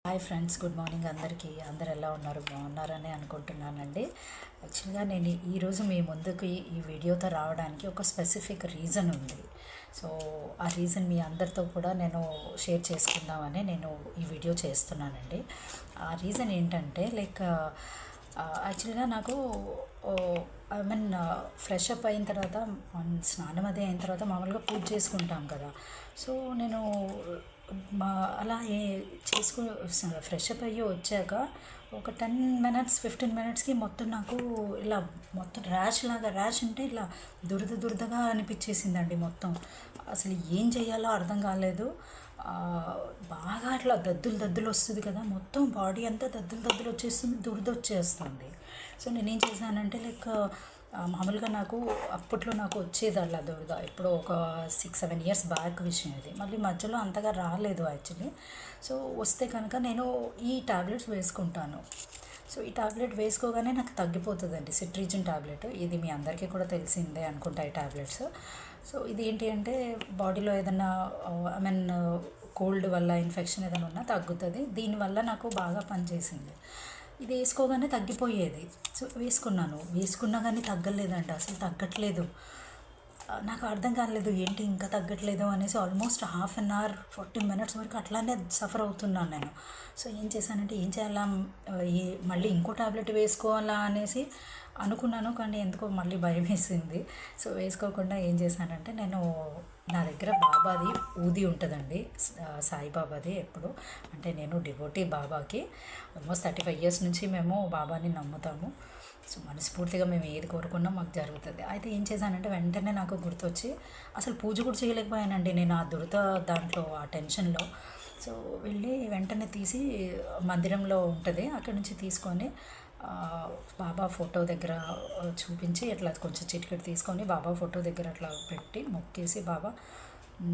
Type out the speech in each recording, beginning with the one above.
Hi friends, good morning అందరికీ. అందరు ఎలా ఉన్నారు? బాగున్నారని అనుకుంటున్నానండి. యాక్చువల్గా నేను ఈరోజు మీ ముందుకు ఈ వీడియోతో రావడానికి ఒక స్పెసిఫిక్ రీజన్ ఉంది. సో ఆ రీజన్ మీ అందరితో కూడా నేను షేర్ చేసుకుందామని నేను ఈ వీడియో చేస్తున్నానండి. ఆ రీజన్ ఏంటంటే యాక్చువల్గా నాకు ఐ మీన్ ఫ్రెష్ అప్ అయిన తర్వాత స్నానం అది అయిన తర్వాత మామూలుగా పూజ చేసుకుంటాం కదా. సో నేను అలా ఫ్రెష్ అప్ అయ్యి వచ్చాక ఒక 10 మినిట్స్ 15 మినిట్స్కి మొత్తం నాకు ఇలా మొత్తం ర్యాష్ అంటే ఇలా దురదగా అనిపించేసిందండి. మొత్తం అసలు ఏం చేయాలో అర్థం కాలేదు. బాగా అట్లా దద్దులు వస్తుంది కదా, మొత్తం బాడీ అంతా దద్దులు వచ్చేస్తుంది, దురద వచ్చేస్తుంది. సో నేనేం చేశానంటే మామూలుగా అప్పట్లో నాకు వచ్చేది అలా దురద. ఇప్పుడు ఒక 6-7 ఇయర్స్ బ్యాక్ విషయం ఇది. మళ్ళీ మధ్యలో అంతగా రాలేదు యాక్చువల్లీ. సో వస్తే కనుక నేను ఈ టాబ్లెట్స్ వేసుకుంటాను. సో ఈ టాబ్లెట్ వేసుకోగానే నాకు తగ్గిపోతుందండి, సిట్రిజిన్ టాబ్లెట్. ఇది మీ అందరికీ కూడా తెలిసిందే అనుకుంటా ఈ టాబ్లెట్స్. సో ఇది ఏంటి అంటే బాడీలో ఏదైనా ఐ మీన్ కోల్డ్ వల్ల ఇన్ఫెక్షన్ ఏదైనా ఉన్నా తగ్గుతుంది. దీనివల్ల నాకు బాగా పనిచేసింది. ఇది వేసుకోగానే తగ్గిపోయేది. సో వేసుకున్నా కానీ తగ్గలేదండి, అసలు తగ్గట్లేదు. నాకు అర్థం కాలేదు ఏంటి ఇంకా తగ్గట్లేదు అనేసి. Almost half an hour 40 minutes వరకు అట్లానే సఫర్ అవుతున్నాను నేను. సో ఏం చేశానంటే ఏం చేయాలా, మళ్ళీ ఇంకో టాబ్లెట్ వేసుకోవాలా అనేసి అనుకున్నాను. కానీ ఎందుకో మళ్ళీ భయం వేసింది. సో వేసుకోకుండా ఏం చేశానంటే నా దగ్గర బాబాది ఊది ఉంటుందండి, సాయిబాబాది. ఎప్పుడు అంటే నేను డివోటీ బాబాకి. ఆల్మోస్ట్ 35 ఇయర్స్ నుంచి మేము బాబాని నమ్ముతాము. సో మనస్ఫూర్తిగా మేము ఏది కోరుకున్నా మాకు జరుగుతుంది. అయితే ఏం చేశానంటే వెంటనే నాకు గుర్తొచ్చి అసలు పూజ కూడా చేయలేకపోయానండి నేను ఆ దాంట్లో ఆ టెన్షన్లో. సో వెళ్ళి వెంటనే తీసి మందిరంలో ఉంటుంది, అక్కడి నుంచి తీసుకొని బాబా ఫోటో దగ్గర చూపించి అట్లా కొంచెం చిటికెట్ తీసుకొని బాబా ఫోటో దగ్గర అట్లా పెట్టి మొక్కేసి, బాబా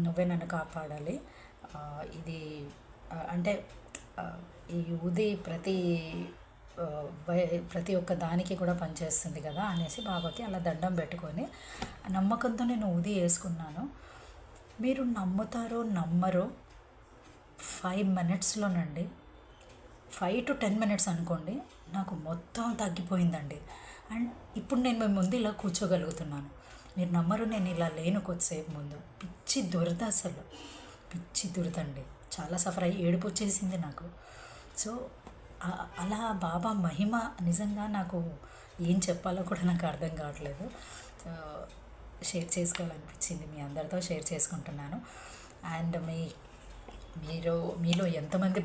నువ్వే నన్ను కాపాడాలి, ఇది అంటే ఈ ఊది ప్రతి ఒక్క దానికి కూడా పనిచేస్తుంది కదా అనేసి బాబాకి అలా దండం పెట్టుకొని నమ్మకంతో నేను ఊది వేసుకున్నాను. మీరు నమ్ముతారో నమ్మరో 5 మినిట్స్లోనండి, 5 to 10 మినిట్స్ అనుకోండి, నాకు మొత్తం తగ్గిపోయిందండి. అండ్ ఇప్పుడు నేను మీ ముందు ఇలా కూర్చోగలుగుతున్నాను. మీరు నమ్మరు, నేను ఇలా లేను కొద్దిసేపు ముందు. పిచ్చి దురద, అసలు పిచ్చి దురద అండి. చాలా సఫర్ అయ్యి ఏడుపు వచ్చేసింది నాకు. సో అలా బాబా మహిమ నిజంగా నాకు ఏం చెప్పాలో కూడా నాకు అర్థం కావట్లేదు. షేర్ చేసుకోవాలనిపించింది, మీ అందరితో షేర్ చేసుకుంటున్నాను. అండ్ మీలో ఎంతమంది